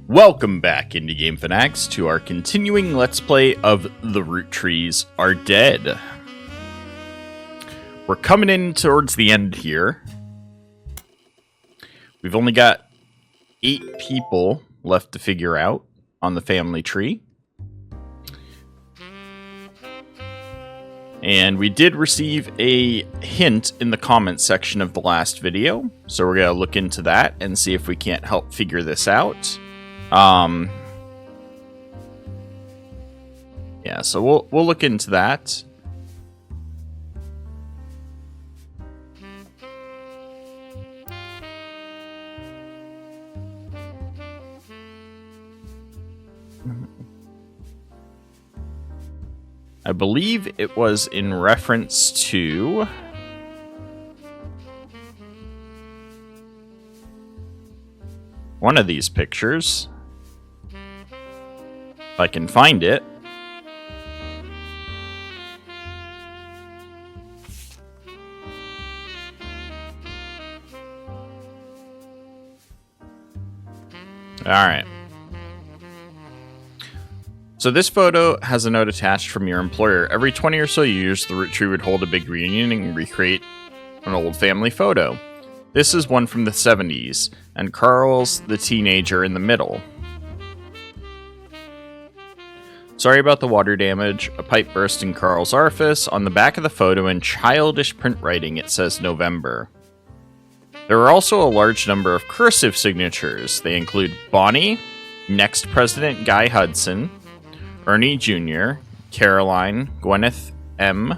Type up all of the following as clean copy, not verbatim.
Welcome back, Indie Game Fanatics, to our continuing Let's Play of The Rootrees Are Dead. We're coming in towards the end here. We've only got 8 people left to figure out on the family tree. And we did receive a hint in the comments section of the last video, so we're going to look into that and see if we can't help figure this out. Yeah, so we'll look into that. I believe it was in reference to one of these pictures. If I can find it. Alright. So this photo has a note attached from your employer. Every 20 or so years, the Roottree would hold a big reunion and recreate an old family photo. This is one from the 70s, and Carl's the teenager in the middle. Sorry about the water damage. A pipe burst in Carl's orifice. On the back of the photo in childish print writing, it says November. There are also a large number of cursive signatures. They include Bonnie, next President Guy Hudson, Ernie Jr., Caroline, Gwyneth M.,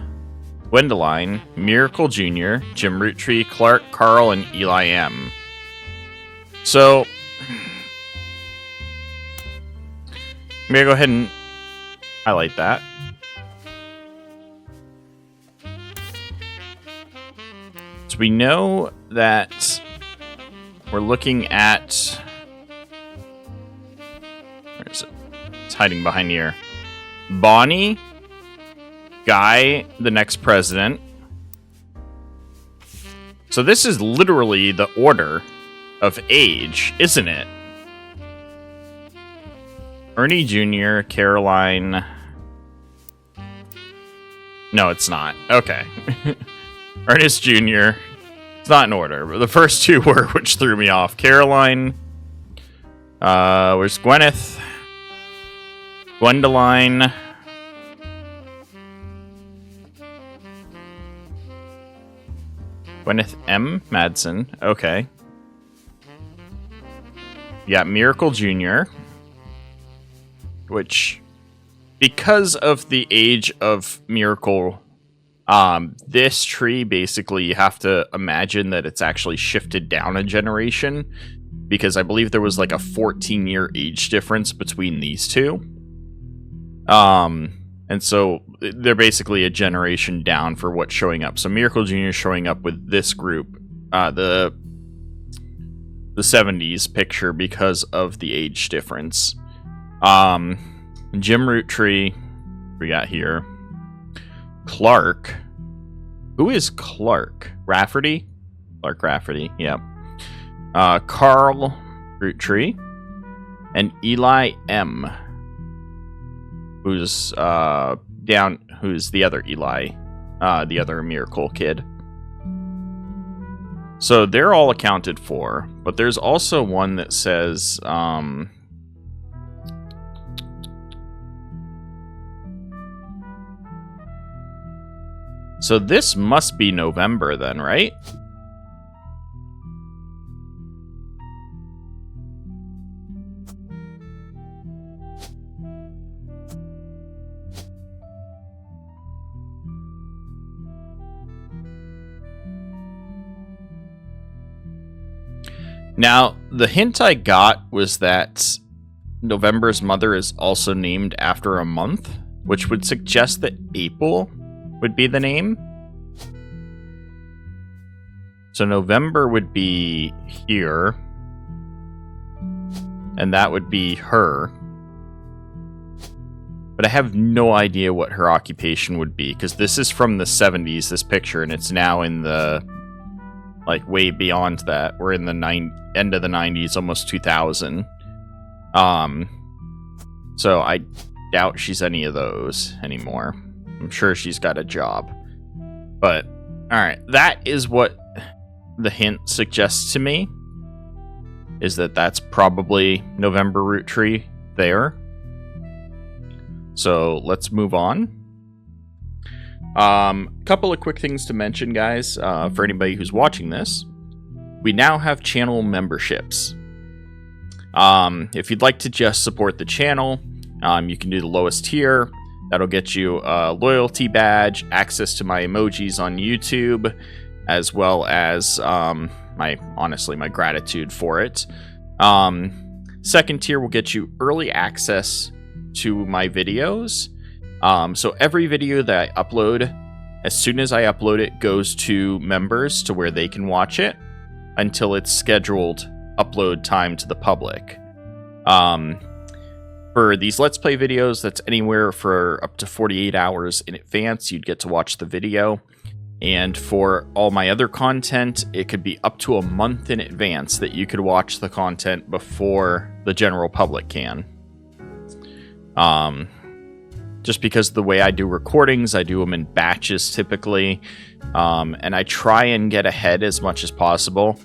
Gwendoline, Miracle Jr., Jim Roottree, Clark, Carl, and Eli M. So, I'm going to go ahead and highlight that. So we know that we're looking at... Where is it? It's hiding behind here. Bonnie, Guy, the next president. So this is literally the order of age, isn't it? Ernie Jr., Caroline... No, it's not. Okay. Ernest Jr. It's not in order, but the first two were, which threw me off. Caroline. Where's Gwyneth? Gwendoline. Gwyneth M. Madsen. Okay. You got Miracle Jr., which, because of the age of Miracle, this tree, basically, you have to imagine that it's actually shifted down a generation, because I believe there was like a 14-year age difference between these two. And so they're basically a generation down for what's showing up. So Miracle Jr. is showing up with this group, the 70s picture, because of the age difference. Jim Roottree, we got here. Clark. Who is Clark? Rafferty? Clark Rafferty, yep. Carl Roottree. And Eli M. Who's who's the other Eli, the other Miracle kid. So they're all accounted for, but there's also one that says, so this must be November then, right? Now, the hint I got was that November's mother is also named after a month, which would suggest that April would be the name. So November would be here, and that would be her. But I have no idea what her occupation would be, because this is from the 70s, this picture, and it's now in the, like, way beyond that. We're in the end of the 90s, almost 2000. So I doubt she's any of those anymore. I'm sure she's got a job. But, alright, that is what the hint suggests to me. Is that that's probably November Roottree there. So let's move on. Couple of quick things to mention, guys, for anybody who's watching this. We now have channel memberships. If you'd like to just support the channel, you can do the lowest tier. That'll get you a loyalty badge, access to my emojis on YouTube, as well as my gratitude for it. Second tier will get you early access to my videos. So every video that I upload, as soon as I upload it, goes to members to where they can watch it until it's scheduled upload time to the public. For these Let's Play videos, that's anywhere for up to 48 hours in advance. You'd get to watch the video. And for all my other content, it could be up to a month in advance that you could watch the content before the general public can. Just because of the way I do recordings, I do them in batches typically. And I try and get ahead as much as possible.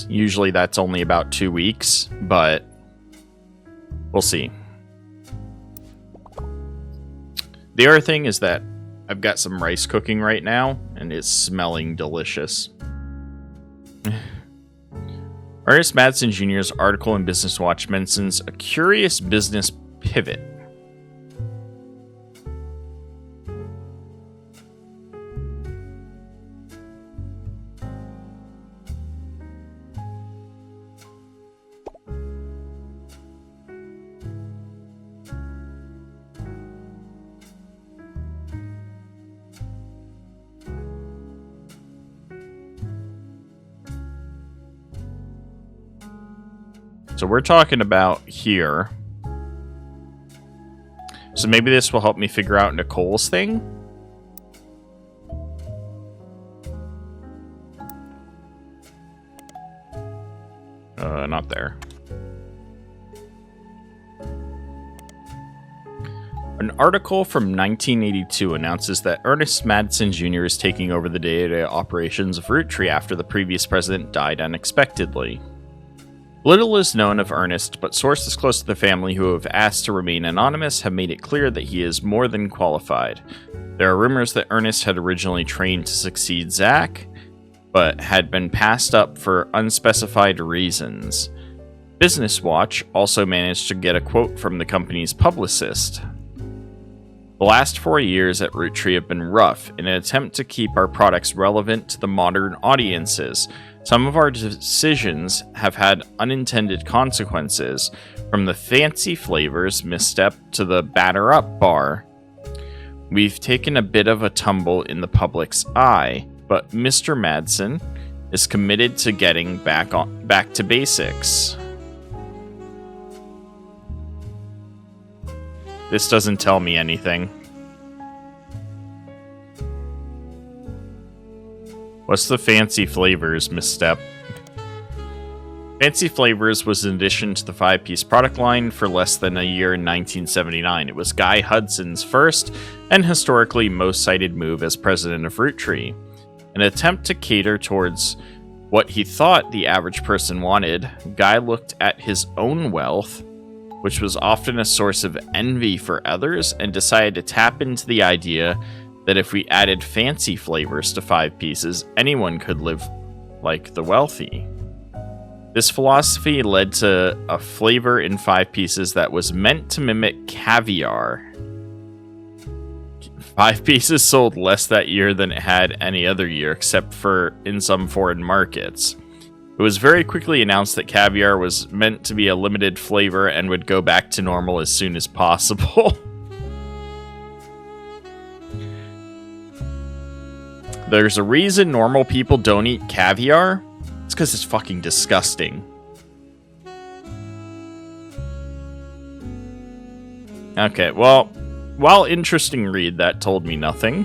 Usually that's only about 2 weeks, but we'll see. The other thing is that I've got some rice cooking right now, and it's smelling delicious. Ernest Madsen Jr.'s article in Business Watch mentions a curious business pivot. So we're talking about here. So maybe this will help me figure out Nicole's thing. Not there. An article from 1982 announces that Ernest Madsen Jr. is taking over the day-to-day operations of Roottree after the previous president died unexpectedly. Little is known of Ernest, but sources close to the family who have asked to remain anonymous have made it clear that he is more than qualified. There are rumors that Ernest had originally trained to succeed Zach, but had been passed up for unspecified reasons. Business Watch also managed to get a quote from the company's publicist. The last 4 years at Roottree have been rough in an attempt to keep our products relevant to the modern audiences. Some of our decisions have had unintended consequences, from the fancy flavors misstep to the batter up bar. We've taken a bit of a tumble in the public's eye, but Mr. Madsen is committed to getting back to basics. This doesn't tell me anything. What's the fancy flavors misstep? Fancy Flavors was an addition to the 5-piece product line for less than a year in 1979. It was Guy Hudson's first and historically most cited move as president of Roottree. An attempt to cater towards what he thought the average person wanted, Guy looked at his own wealth, which was often a source of envy for others, and decided to tap into the idea that if we added fancy flavors to 5 pieces, anyone could live like the wealthy. This philosophy led to a flavor in 5 pieces that was meant to mimic caviar. 5 pieces sold less that year than it had any other year, except for in some foreign markets. It was very quickly announced that caviar was meant to be a limited flavor and would go back to normal as soon as possible. There's a reason normal people don't eat caviar. It's because it's fucking disgusting. Okay, well, while interesting read, that told me nothing.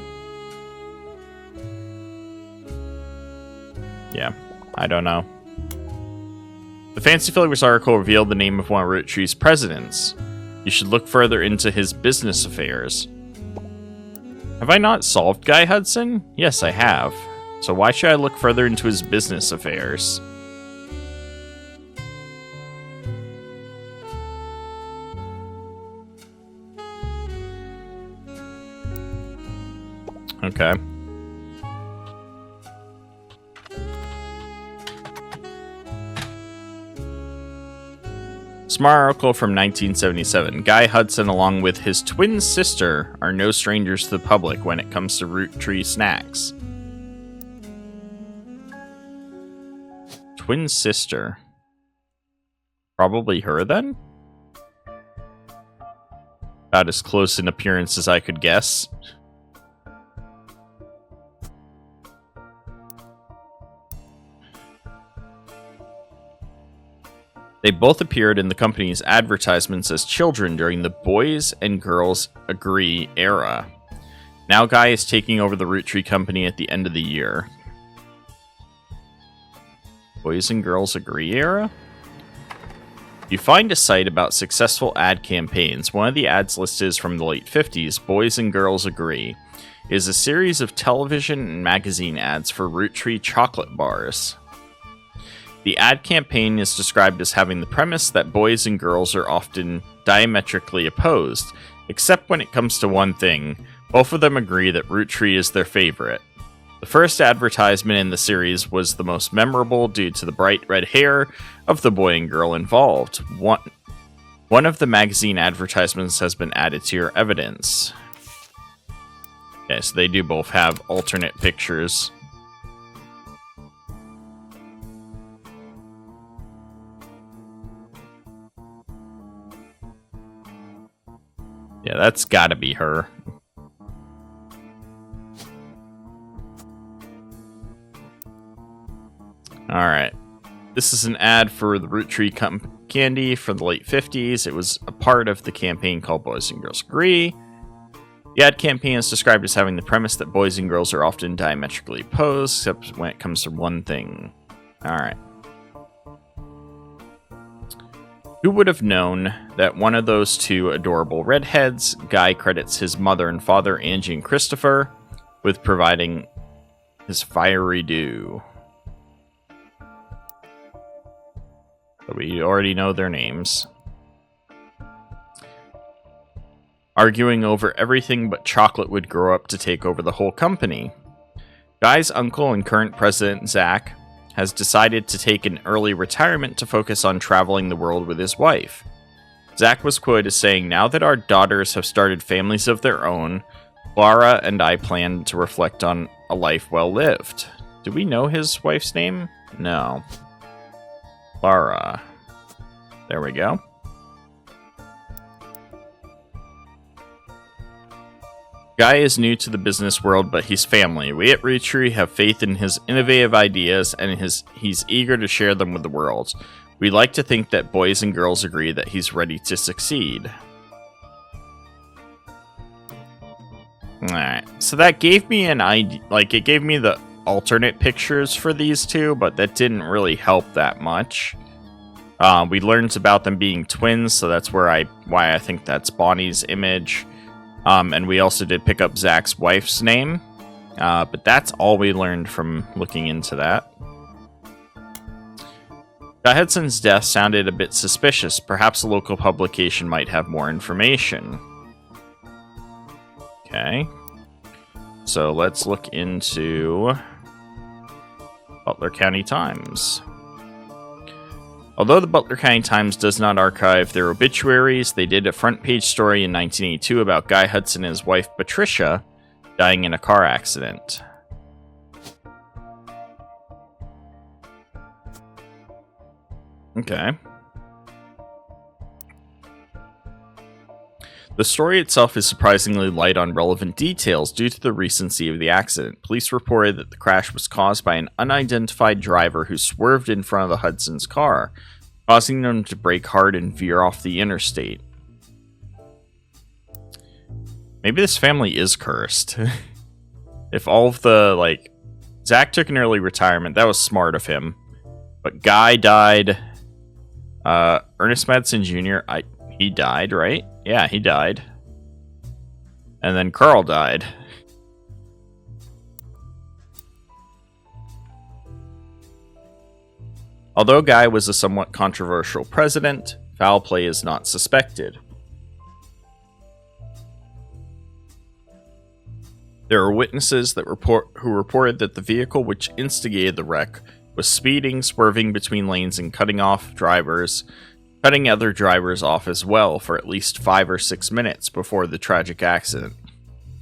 Yeah, I don't know. The Fancy Flavors article revealed the name of one of Roottree's presidents. You should look further into his business affairs. Have I not solved Guy Hudson? Yes, I have. So why should I look further into his business affairs? Okay. Smart article from 1977. Guy Hudson, along with his twin sister, are no strangers to the public when it comes to Roottree snacks. Twin sister. Probably her, then? About as close in appearance as I could guess. They both appeared in the company's advertisements as children during the Boys and Girls Agree era. Now Guy is taking over the Roottree company at the end of the year. Boys and Girls Agree era? You find a site about successful ad campaigns. One of the ads listed is from the late 50s, Boys and Girls Agree. It is a series of television and magazine ads for Roottree chocolate bars. The ad campaign is described as having the premise that boys and girls are often diametrically opposed, except when it comes to one thing. Both of them agree that Roottree is their favorite. The first advertisement in the series was the most memorable due to the bright red hair of the boy and girl involved. One of the magazine advertisements has been added to your evidence. Okay, so they do both have alternate pictures. Yeah, that's gotta be her. Alright. This is an ad for the Roottree candy from the late 50s. It was a part of the campaign called Boys and Girls Agree. The ad campaign is described as having the premise that boys and girls are often diametrically opposed, except when it comes to one thing. Alright. Who would have known that one of those two adorable redheads, Guy credits his mother and father, Angie and Christopher, with providing his fiery dew. So we already know their names. Arguing over everything but chocolate would grow up to take over the whole company. Guy's uncle and current president, Zach, has decided to take an early retirement to focus on traveling the world with his wife. Zach was quoted as saying, "Now that our daughters have started families of their own, Clara and I plan to reflect on a life well lived." Do we know his wife's name? No. Clara. There we go. Guy is new to the business world, but he's family. We at Roottree have faith in his innovative ideas, and he's eager to share them with the world. We like to think that boys and girls agree that he's ready to succeed. Alright, so that gave me an idea, like, it gave me the alternate pictures for these two, but that didn't really help that much. We learned about them being twins, so that's why I think that's Bonnie's image. And we also did pick up Zach's wife's name, but that's all we learned from looking into that. Guy Hudson's death sounded a bit suspicious. Perhaps a local publication might have more information. Okay. So let's look into Butler County Times. Although the Butler County Times does not archive their obituaries, they did a front-page story in 1982 about Guy Hudson and his wife, Patricia, dying in a car accident. Okay. The story itself is surprisingly light on relevant details due to the recency of the accident. Police reported that the crash was caused by an unidentified driver who swerved in front of the Hudson's car, causing them to brake hard and veer off the interstate. Maybe this family is cursed. If all of the, Zach took an early retirement, that was smart of him. But Guy died Ernest Madsen Jr., he died, right? Yeah, he died. And then Carl died. Although Guy was a somewhat controversial president, foul play is not suspected. There are witnesses who reported that the vehicle which instigated the wreck was speeding, swerving between lanes, and cutting other drivers off as well for at least 5 or 6 minutes before the tragic accident.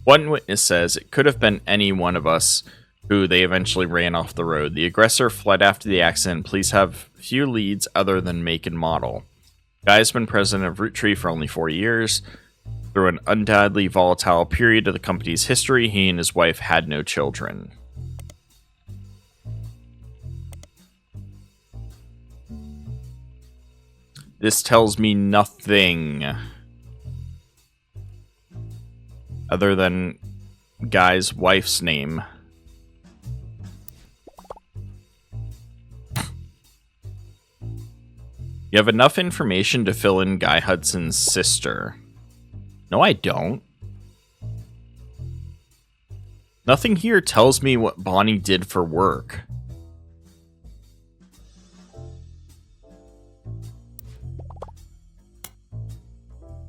One witness says it could have been any one of us who they eventually ran off the road. The aggressor fled after the accident. Police have few leads other than make and model. Guy has been president of Roottree for only 4 years. Through an undoubtedly volatile period of the company's history, he and his wife had no children. This tells me nothing other than Guy's wife's name. You have enough information to fill in Guy Hudson's sister. No, I don't. Nothing here tells me what Bonnie did for work.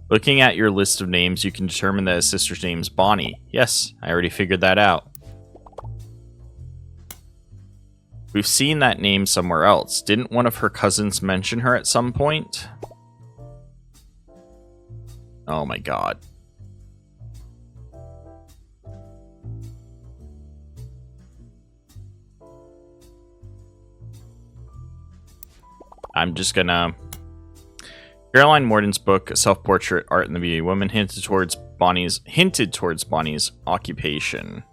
Looking at your list of names, you can determine that his sister's name is Bonnie. Yes, I already figured that out. We've seen that name somewhere else. Didn't one of her cousins mention her at some point? Oh my god. I'm just gonna... Caroline Morden's book, Self-Portrait, Art and the Beauty of Woman, hinted towards Bonnie's occupation.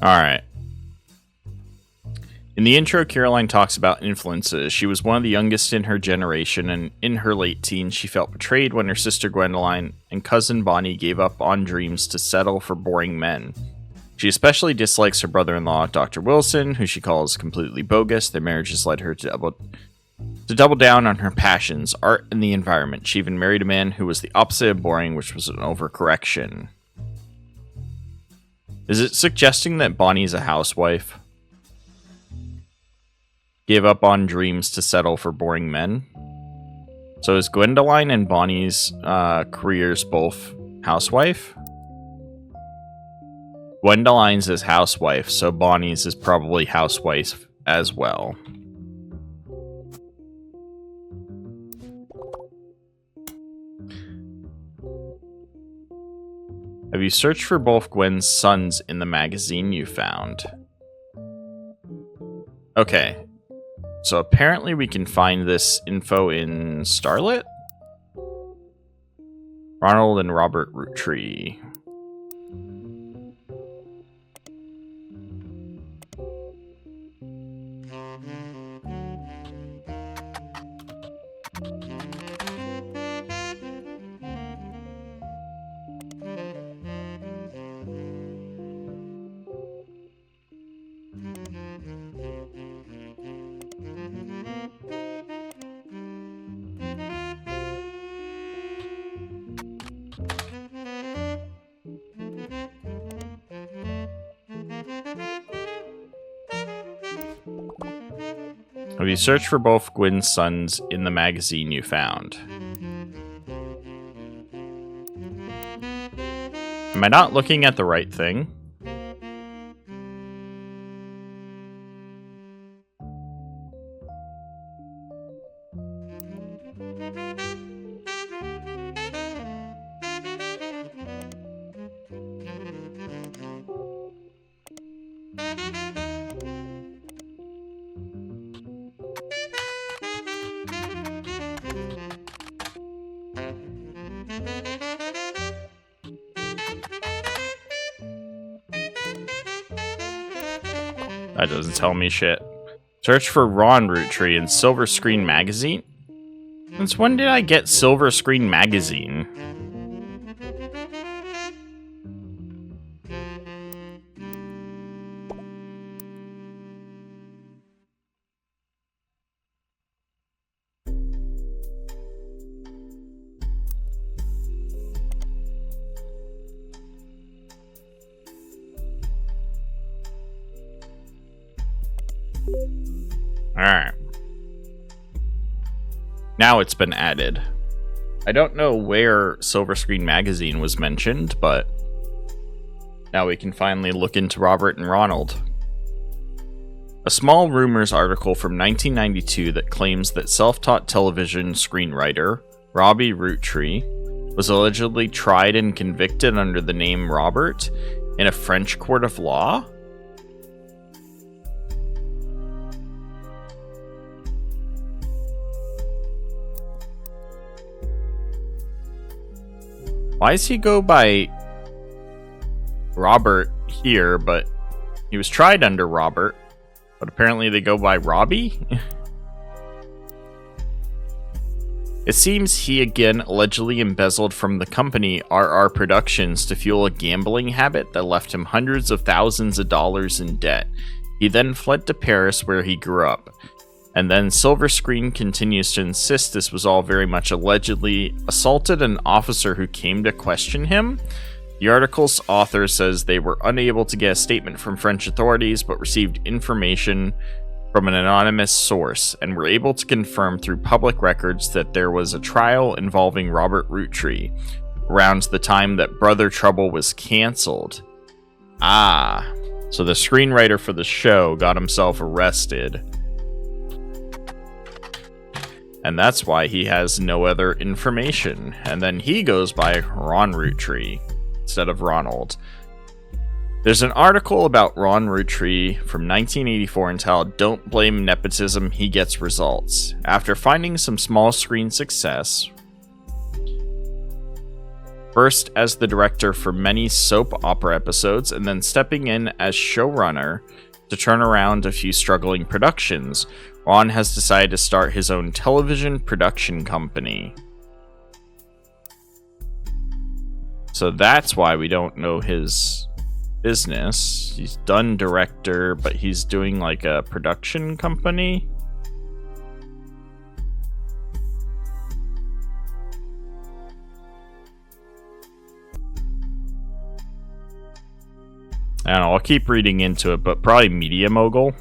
Alright. In the intro, Caroline talks about influences. She was one of the youngest in her generation, and in her late teens, she felt betrayed when her sister Gwendoline and cousin Bonnie gave up on dreams to settle for boring men. She especially dislikes her brother-in-law, Dr. Wilson, who she calls completely bogus. Their marriage has led her to double down on her passions, art and the environment. She even married a man who was the opposite of boring, which was an overcorrection. Is it suggesting that Bonnie's a housewife? Gave up on dreams to settle for boring men? So is Gwendoline and Bonnie's careers both housewife? Gwendoline's is housewife, so Bonnie's is probably housewife as well. Have you searched for both Gwen's sons in the magazine you found? Okay. So apparently we can find this info in Starlit? Ronald and Robert Roottree. Have you searched for both Gwen's sons in the magazine you found? Am I not looking at the right thing? That doesn't tell me shit. Search for Ron Roottrees in Silver Screen Magazine. Since when did I get Silver Screen Magazine? Alright. Now it's been added. I don't know where Silver Screen Magazine was mentioned, but now we can finally look into Robert and Ronald. A small rumors article from 1992 that claims that self-taught television screenwriter Robbie Roottree was allegedly tried and convicted under the name Robert in a French court of law. Why does he go by Robert here, but he was tried under Robert, but apparently they go by Robbie? It seems he again allegedly embezzled from the company RR Productions to fuel a gambling habit that left him hundreds of thousands of dollars in debt. He then fled to Paris where he grew up. And then Silver Screen continues to insist this was all very much allegedly assaulted an officer who came to question him. The article's author says they were unable to get a statement from French authorities but received information from an anonymous source and were able to confirm through public records that there was a trial involving Robert Roottree around the time that Brother Trouble was cancelled. Ah, so the screenwriter for the show got himself arrested. And that's why he has no other information. And then he goes by Ron Roottree instead of Ronald. There's an article about Ron Roottree from 1984 entitled "Don't Blame Nepotism, He Gets Results." After finding some small screen success, first as the director for many soap opera episodes and then stepping in as showrunner to turn around a few struggling productions, Ron has decided to start his own television production company. So that's why we don't know his business. He's done director, but he's doing like a production company. I don't know, I'll keep reading into it, but probably media mogul.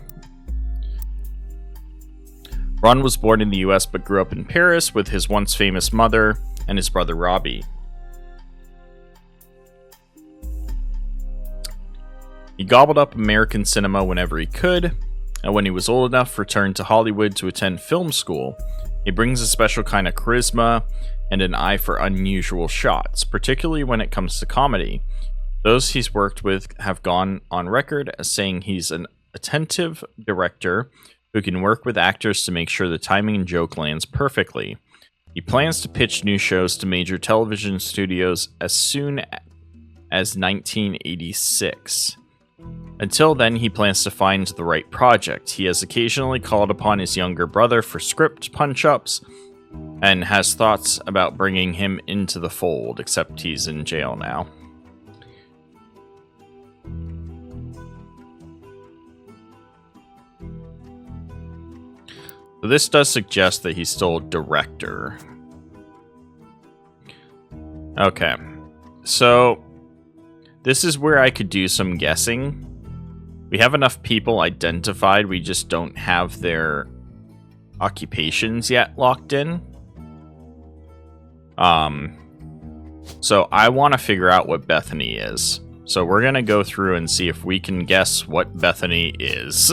Ron was born in the US but grew up in Paris with his once famous mother and his brother Robbie. He gobbled up American cinema whenever he could, and when he was old enough, returned to Hollywood to attend film school. He brings a special kind of charisma and an eye for unusual shots, particularly when it comes to comedy. Those he's worked with have gone on record as saying he's an attentive director who can work with actors to make sure the timing and joke lands perfectly. He plans to pitch new shows to major television studios as soon as 1986. Until then, he plans to find the right project. He has occasionally called upon his younger brother for script punch-ups and has thoughts about bringing him into the fold, except he's in jail now. So this does suggest that he's still a director. Okay, so this is where I could do some guessing. We have enough people identified, we just don't have their occupations yet locked in. So I want to figure out what Bethany is. So we're going to go through and see if we can guess what Bethany is.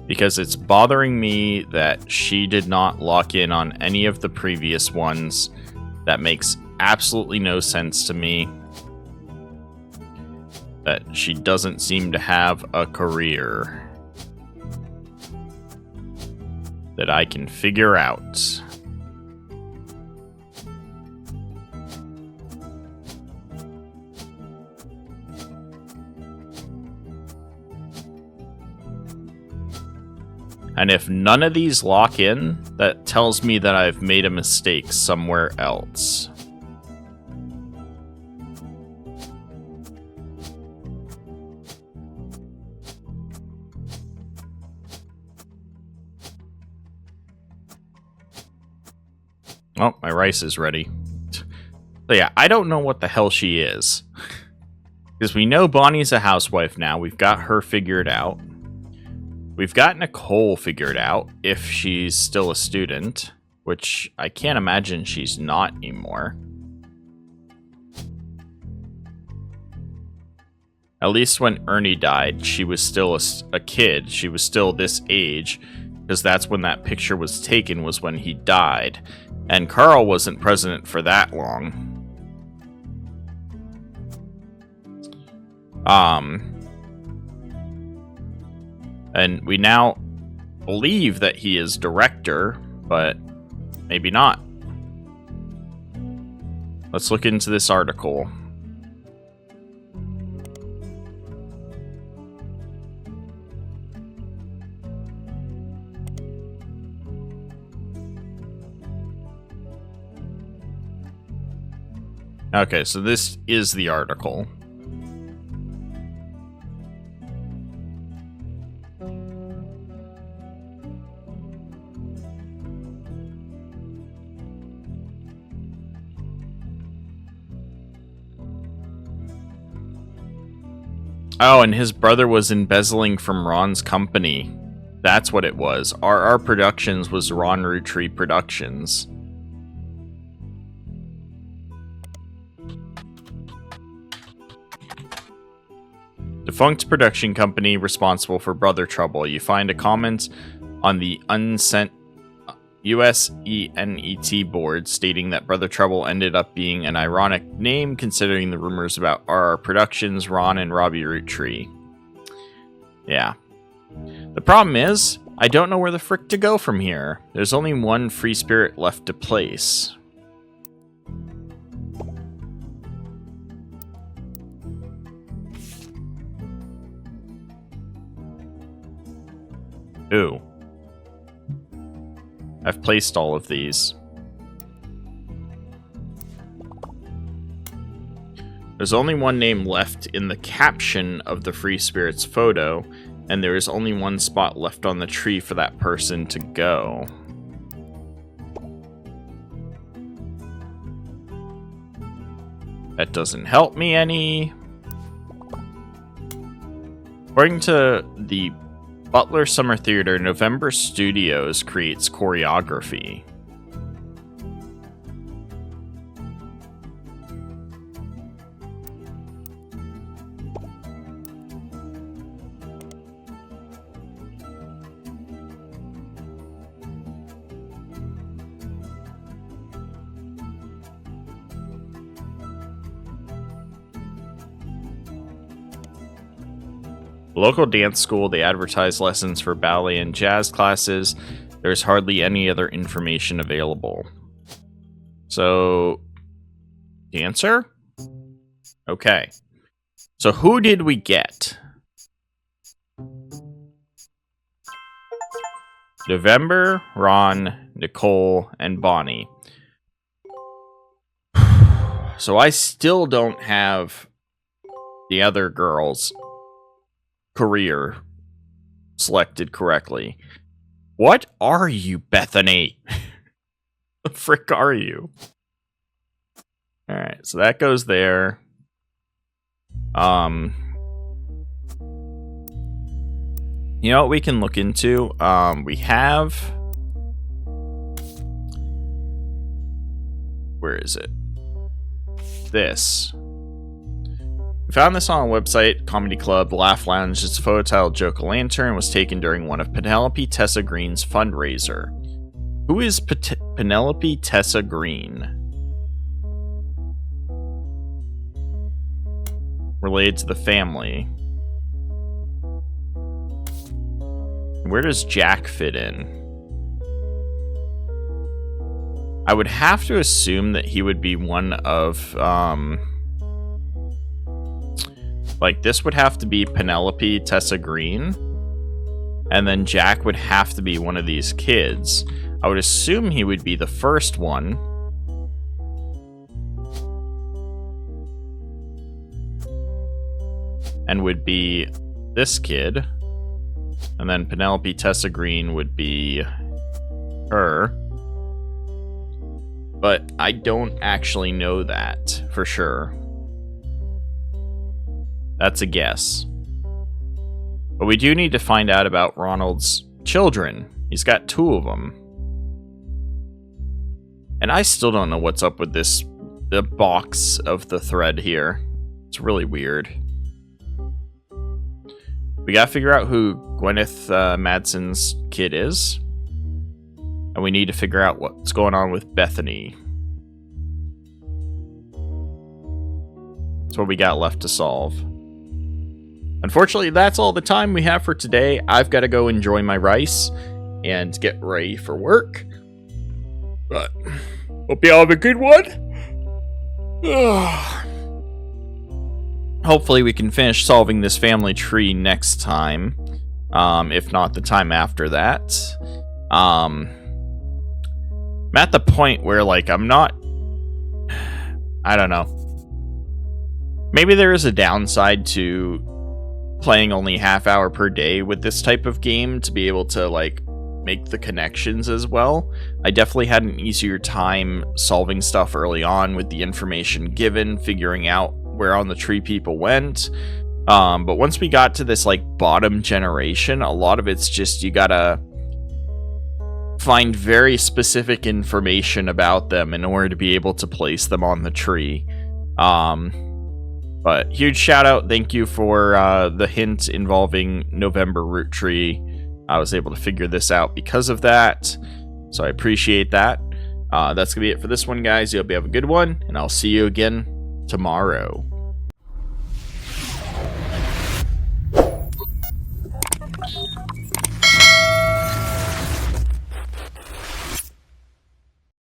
Because it's bothering me that she did not lock in on any of the previous ones. That makes absolutely no sense to me. That she doesn't seem to have a career that I can figure out. And if none of these lock in, that tells me that I've made a mistake somewhere else. Oh, my rice is ready. So yeah, I don't know what the hell she is. Because we know Bonnie's a housewife now. We've got her figured out. We've got Nicole figured out, if she's still a student. Which I can't imagine she's not anymore. At least when Ernie died, she was still a kid. She was still this age. Because that's when that picture was taken, was when he died. And Carl wasn't president for that long. And we now believe that he is director, but maybe not. Let's look into this article. Okay, so this is the article. Oh, and his brother was embezzling from Ron's company. That's what it was. RR Productions was Ron Roottree Productions. Defunct production company responsible for Brother Trouble. You find a comment on the unsent USENET board stating that Brother Trouble ended up being an ironic name considering the rumors about RR Productions, Ron, and Robbie Roottree. Yeah. The problem is, I don't know where the frick to go from here. There's only one free spirit left to place. Ooh. I've placed all of these. There's only one name left in the caption of the Free Spirits photo, and there is only one spot left on the tree for that person to go. That doesn't help me any. According to the Butler Summer Theater, November Studios creates choreography. Local dance school, they advertise lessons for ballet and jazz classes. There's hardly any other information available. So, dancer? Okay. So who did we get? November, Ron, Nicole, and Bonnie. So I still don't have the other girls' career selected correctly. What are you, Bethany? The frick are you? Alright, so that goes there. You know what we can look into? We have... Where is it? This. We found this on a website, Comedy Club, Laugh Lounge. It's a photo titled Joke-a-Lantern, was taken during one of Penelope Tessa Green's fundraiser. Who is Penelope Tessa Green? Related to the family. Where does Jack fit in? I would have to assume that he would be one of, like, this would have to be Penelope Tessa Green. And then Jack would have to be one of these kids. I would assume he would be the first one. And would be this kid. And then Penelope Tessa Green would be her. But I don't actually know that for sure. That's a guess. But we do need to find out about Ronald's children. He's got 2 of them. And I still don't know what's up with the box of the thread here. It's really weird. We gotta figure out who Gwyneth Madsen's kid is. And we need to figure out what's going on with Bethany. That's what we got left to solve. Unfortunately, that's all the time we have for today. I've got to go enjoy my rice and get ready for work. But hope you all have a good one. Hopefully we can finish solving this family tree next time. If not, the time after that. I'm at the point where, like, I'm not... I don't know. Maybe there is a downside to playing only half-hour per day with this type of game to be able to, like, make the connections as well. I definitely had an easier time solving stuff early on with the information given, figuring out where on the tree people went. But once we got to this, like, bottom generation, a lot of it's just you gotta find very specific information about them in order to be able to place them on the tree. But huge shout out, thank you for the hint involving November Roottree. I was able to figure this out because of that, so I appreciate that. That's gonna be it for this one, guys. You hope you have a good one, and I'll see you again tomorrow.